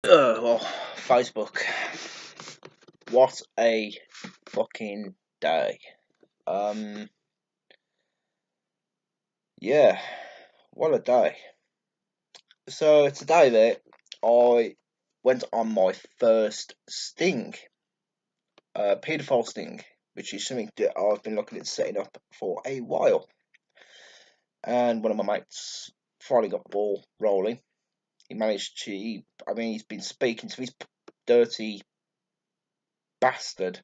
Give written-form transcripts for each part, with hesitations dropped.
Well, Facebook. What a fucking day. Um, yeah, what a day. So today, there, I went on my first sting, paedophile sting, which is something that I've been looking at setting up for a while. And one of my mates finally got the ball rolling. He managed to, he's been speaking to his dirty bastard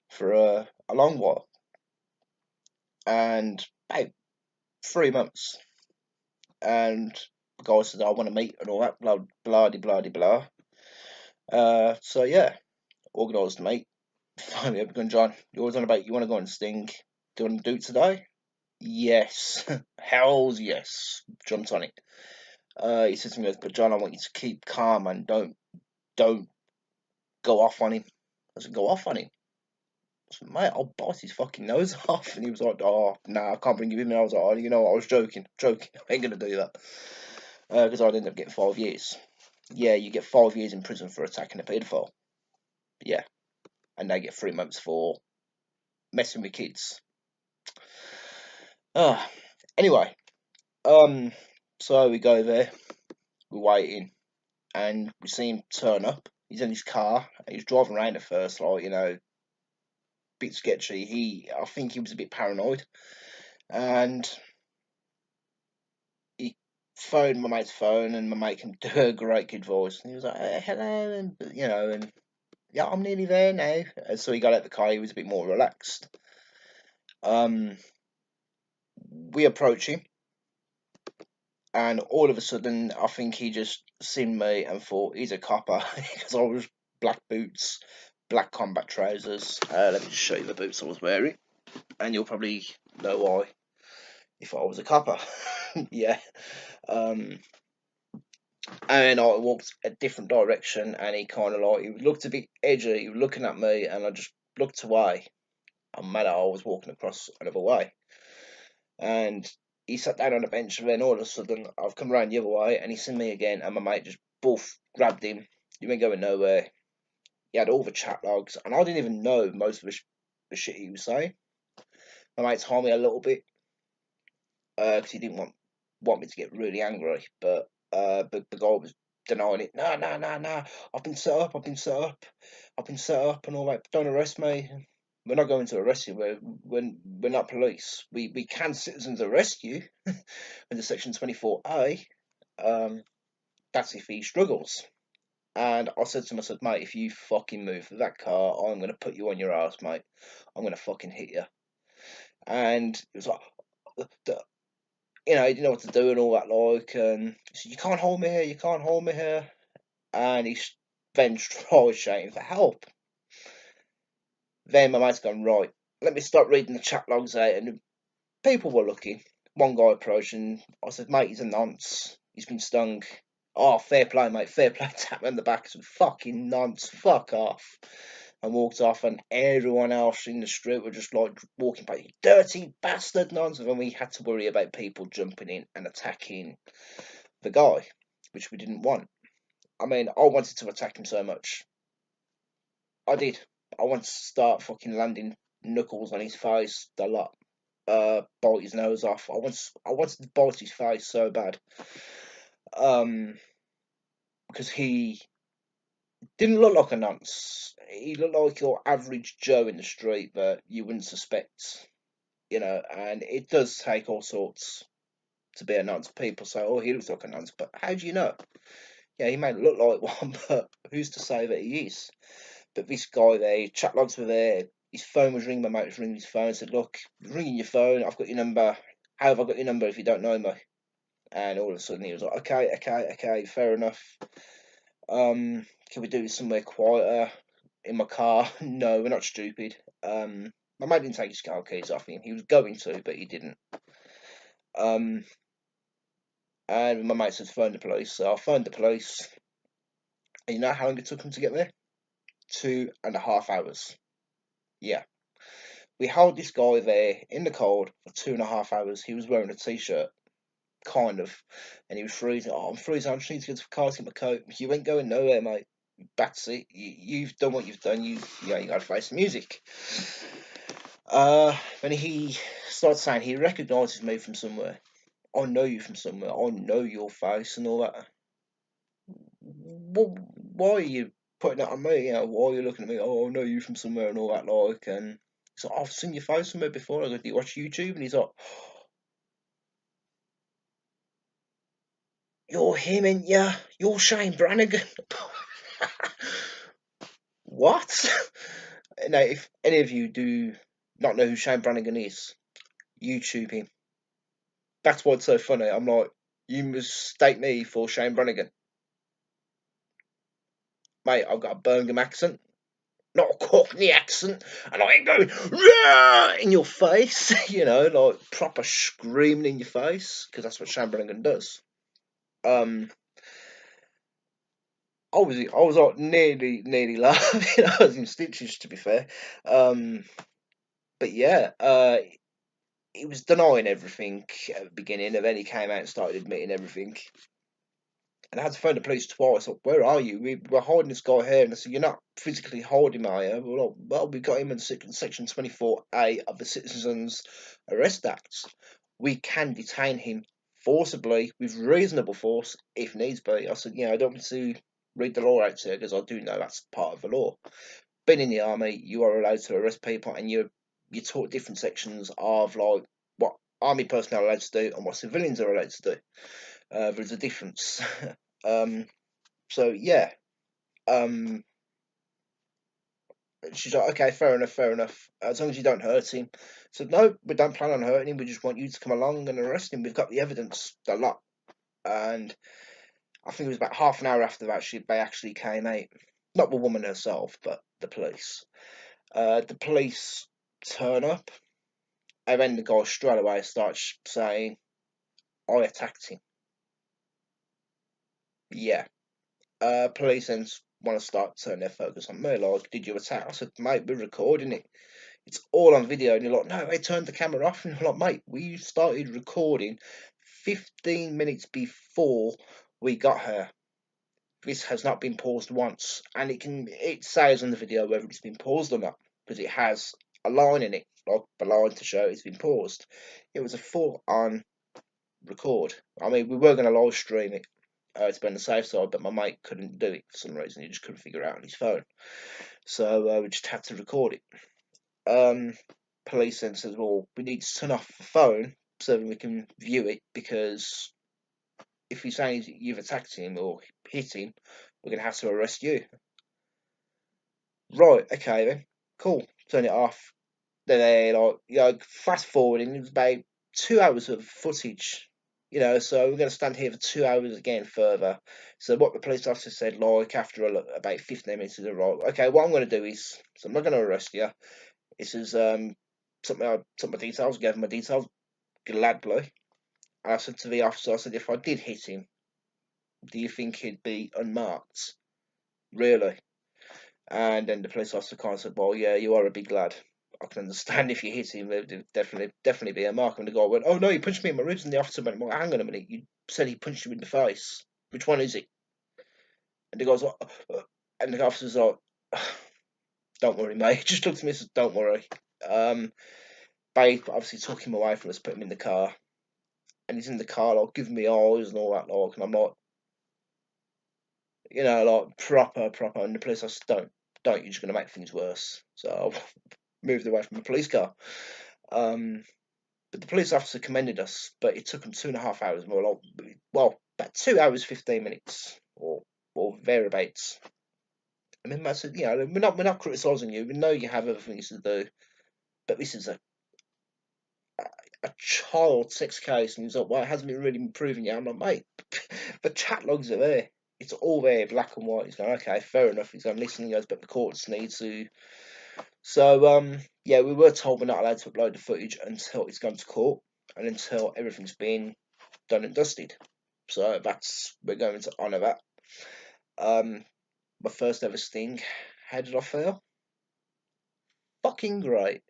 for a long while. And hey, 3 months. And the guy said, I want to meet and all that, blah, blah, blah, blah, blah. So yeah, organised the meet. Finally, I'm going, John, you always on about you want to go and sting. Do you want to do it today? Yes. Hells yes. Jumped on it. He said to me, but John, I want you to keep calm and don't go off on him. I said, go off on him. I said, mate, I'll bite his fucking nose off. And he was like, oh, nah, I can't bring you with me. I was like, oh, you know what, I was joking. I ain't going to do that. Because I'd end up getting 5 years. Yeah, you get 5 years in prison for attacking a paedophile. Yeah, and they get 3 months for messing with kids. Ah, anyway, so we go there, we're waiting, and we see him turn up. He's in his car, and he's driving around at first, like, bit sketchy. I think he was a bit paranoid, and he phoned my mate's phone, and my mate can do a great kid voice, and he was like, hello, and yeah, I'm nearly there now. And so he got out the car. He was a bit more relaxed. Um, we approach him, and all of a sudden, I think he just seen me and thought he's a copper because I was black boots, black combat trousers. Let me just show you the boots I was wearing, and you'll probably know why if I was a copper. Yeah. Um, and I walked a different direction, and he looked a bit edgy. He was looking at me, and I just looked away. I'm mad I was walking across another way. And he sat down on the bench, and then all of a sudden I've come around the other way, and he's seen me again, and my mate just both grabbed him. He ain't going nowhere. He had all the chat logs, and I didn't even know most of the shit he was saying. My mate told me a little bit because he didn't want me to get really angry, but the guy was denying it. No, no, no, no. I've been set up. I've been set up. I've been set up, and all that. Don't arrest me. We're not going to arrest you. We're not police. We can citizens arrest you under Section 24A. Um, that's if he struggles. And I said to him, I said, mate, if you fucking move that car, I'm going to put you on your ass, mate. I'm going to fucking hit you. And it was like, he didn't know what to do and all that, like, and he said, you can't hold me here, you can't hold me here. And he then tried shouting for help. Then my mate's gone, right, let me start reading the chat logs out, and people were looking. One guy approached, and I said, mate, he's a nonce. He's been stung. Oh, fair play, mate, fair play. Tap me on the back. I said, fucking nonce, fuck off. And walked off, and everyone else in the street were just like walking by, you dirty bastard nonce. And we had to worry about people jumping in and attacking the guy, which we didn't want. I mean, I wanted to attack him so much. I did. I wanted to start fucking landing knuckles on his face a lot. Bite his nose off. I wanted to bite his face so bad. Because he didn't look like a nonce. He looked like your average Joe in the street that you wouldn't suspect, and it does take all sorts to be a nonce. People say, oh, he looks like a nonce, but how do you know? Yeah, he may look like one, but who's to say that he is? But this guy there, chat logs were there, his phone was ringing, my mate was ringing his phone, said, look, ringing your phone, I've got your number. How have I got your number if you don't know me? And all of a sudden he was like, okay, fair enough. Can we do this somewhere quieter? In my car? No, we're not stupid. My mate didn't take his car keys off him. He was going to, but he didn't. And my mate said, phone the police. So I phoned the police. And you know how long it took them to get there? 2.5 hours. Yeah. We held this guy there in the cold for 2.5 hours. He was wearing a t-shirt. kind of. And he was freezing. Oh, I'm freezing. I just need to get to the car to get my coat. You ain't going nowhere, mate. That's it. You've done what you've done. You got to face the music. When he started saying he recognises me from somewhere. I know you from somewhere. I know your face and all that. Why are you putting that on me? You know, why are you looking at me? Oh, I know you from somewhere and all that, like. And he's like, I've seen your face somewhere before. I go, do you watch YouTube? And he's like, you're him, and yeah, you're Shane Brannigan. What? Now, if any of you do not know who Shane Brannigan is, YouTube him. That's what's so funny. I'm like, you mistake me for Shane Brannigan. Mate, I've got a Birmingham accent, not a Cockney accent, and I ain't going in your face, like proper screaming in your face, because that's what Shane Brannigan does. Um, I was like nearly laughing. I was in stitches, to be fair. But yeah, he was denying everything at the beginning, and then he came out and started admitting everything. And I had to phone the police twice. Like, where are you? We're holding this guy here. And I said, you're not physically holding him, are you? Well, we got him in section 24A of the Citizens Arrest Act. We can detain him forcibly with reasonable force if needs be. I said, I don't want to read the law out here because I do know that's part of the law. Being in the army, you are allowed to arrest people, and you're taught different sections of like what army personnel are allowed to do and what civilians are allowed to do. There's a difference. um, so yeah, um, she's like, okay, fair enough, fair enough. As long as you don't hurt him. I said, no, we don't plan on hurting him. We just want you to come along and arrest him. We've got the evidence, a lot. And I think it was about half an hour after that they actually came out. Not the woman herself, but the police. The police turn up, and then the guy straight away starts saying, I attacked him. Yeah. Police then want to start turning their focus on me. Like, did you attack? I said, mate, we're recording it. It's all on video. And you're like, no, they turned the camera off. And you're like, mate, we started recording 15 minutes before we got here. This has not been paused once. And it says on the video whether it's been paused or not, because it has a line in it, like the line to show it's been paused. It was a full on record. I mean, we were going to live stream it to be on the safe side, but my mate couldn't do it for some reason. He just couldn't figure it out on his phone. So we just had to record it. Police then says, well, we need to turn off the phone so that we can view it, because if you're saying you've attacked him or hit him, we're going to have to arrest you. Right, okay then. Cool. Turn it off. Then fast forwarding, it was about 2 hours of footage. So we're going to stand here for 2 hours again further. So what the police officer said, like after about 15 minutes, is right. Okay, what I'm going to do is, so I'm not going to arrest you. This is took my details, gave him my details gladly. And I said to the officer, I said, if I did hit him, do you think he'd be unmarked? Really? And then the police officer kind of said, well, yeah, you are a big lad. I can understand if you hit him, there'd definitely be a mark. And the guy went, oh no, he punched me in my ribs. And the officer went, well, hang on a minute, you said he punched you in the face. Which one is it? And the guy's like, and the officer's like, don't worry, mate. He just looked at me and said, don't worry. They obviously took him away from us, put him in the car. And he's in the car, like, giving me eyes and all that, like, and I'm like, like, proper. And the police officer, don't, you're just going to make things worse. So I moved away from the police car. But the police officer commended us, but it took them 2.5 hours more. Like, well, about 2 hours, 15 minutes, or thereabouts. I mean, I said, we're not criticising you. We know you have other things to do, but this is a child sex case. And he's like, well, it hasn't been really been proven yet. I'm like, mate, the chat logs are there. It's all there, black and white. He's going, okay, fair enough. He's going, listen, he goes, but the courts need to. So, yeah, we were told we're not allowed to upload the footage until it's gone to court and until everything's been done and dusted. So we're going to honour that. My first ever sting. How did I feel? Fucking great.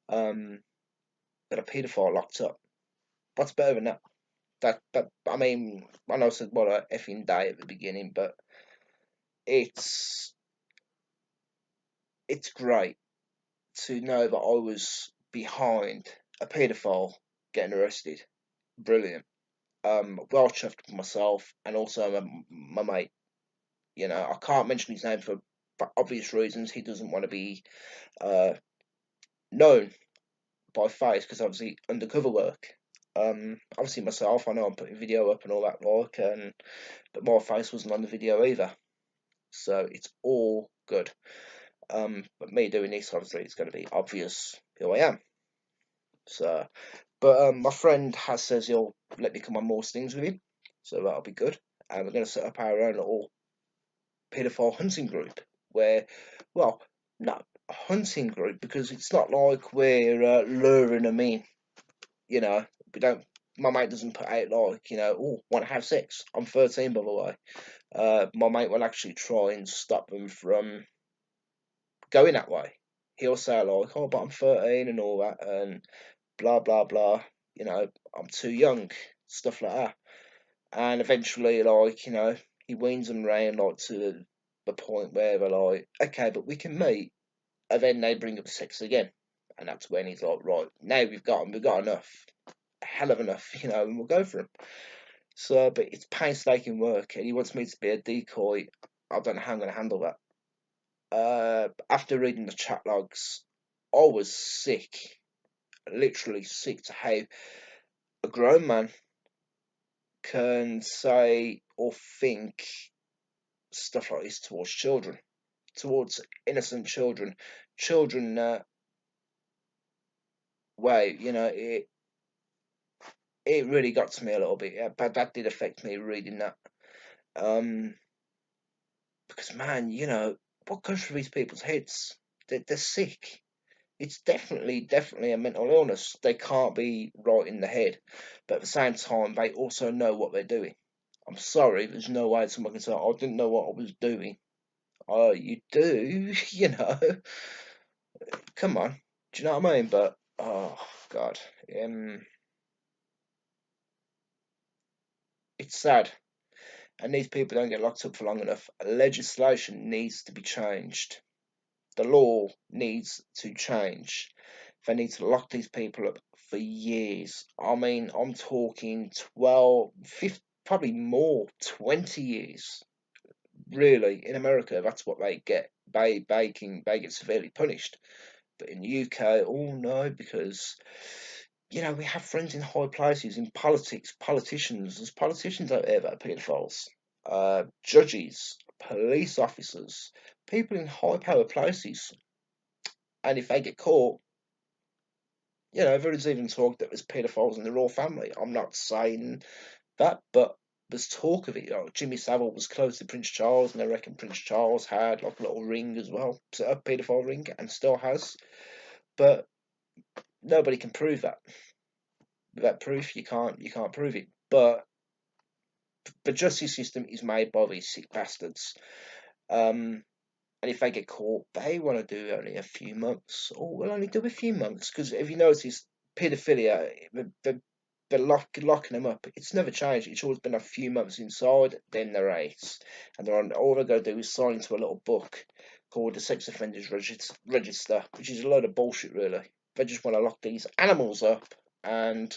Got a paedophile locked up. What's better than that? That I mean, I know I said what a effing day at the beginning, but it's it's great to know that I was behind a paedophile getting arrested. Brilliant. Well chuffed with myself and also my mate. You know, I can't mention his name for obvious reasons. He doesn't want to be uh, known by face because obviously undercover work. Obviously myself, I know I'm putting video up and all that like, and but my face wasn't on the video either, so it's all good. But me doing this, obviously, it's going to be obvious who I am. So, but my friend has says he'll let me come on more stings with him, so that'll be good. And we're going to set up our own little paedophile hunting group where, well, not a hunting group because it's not like we're luring them in. You know, we don't. My mate doesn't put out like, oh, want to have sex. I'm 13, by the way. My mate will actually try and stop them from going that way. He'll say like, oh, but I'm 13 and all that, and blah blah blah. You know, I'm too young, stuff like that. And eventually, like, he weans them round like to the point where they're like, okay, but we can meet, and then they bring up sex again, and that's when he's like, right, now we've got them, we've got enough, a hell of enough, and we'll go for him. So, but it's painstaking work, and he wants me to be a decoy. I don't know how I'm going to handle that. After reading the chat logs, I was sick, literally sick to how a grown man can say or think stuff like this towards children, towards innocent children, children that, way, it really got to me a little bit. Yeah, but that did affect me reading that. Um, because man, what goes through these people's heads? They're sick. It's definitely a mental illness. They can't be right in the head, but at the same time, they also know what they're doing. I'm sorry, there's no way someone can say, I didn't know what I was doing. Oh, you do, come on. Do you know what I mean? But, oh, God. It's sad. And these people don't get locked up for long enough. Legislation needs to be changed. The law needs to change. They need to lock these people up for years. I mean, I'm talking 12, 15, probably more, 20 years. Really, in America, that's what they get. They get severely punished. But in the UK, oh no, because we have friends in high places in politics, politicians. There's politicians out there that are paedophiles, judges, police officers, people in high power places. And if they get caught, there is even talk that there's paedophiles in the royal family. I'm not saying that, but there's talk of it. Jimmy Savile was close to Prince Charles, and I reckon Prince Charles had like a little ring as well, set up paedophile ring, and still has. But nobody can prove that. Without proof, you can't prove it. But the justice system is made by these sick bastards. And if they get caught, they want to do only a few months, or will only do a few months. Because if you notice, paedophilia, they're locking them up. It's never changed. It's always been a few months inside, then they're out. And all they're going to do is sign into a little book called the Sex Offenders Register, which is a load of bullshit, really. They just want to lock these animals up and,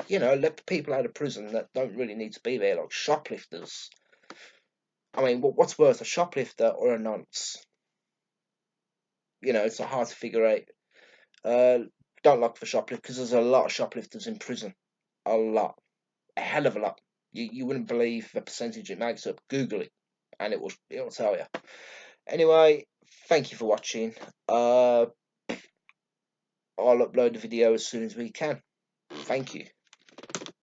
let the people out of prison that don't really need to be there, like shoplifters. I mean, what's worse, a shoplifter or a nonce? It's hard to figure out. Don't look for shoplifters because there's a lot of shoplifters in prison. A lot. A hell of a lot. You wouldn't believe the percentage it makes up. Google it and it'll tell you. Anyway, thank you for watching. I'll upload the video as soon as we can. Thank you.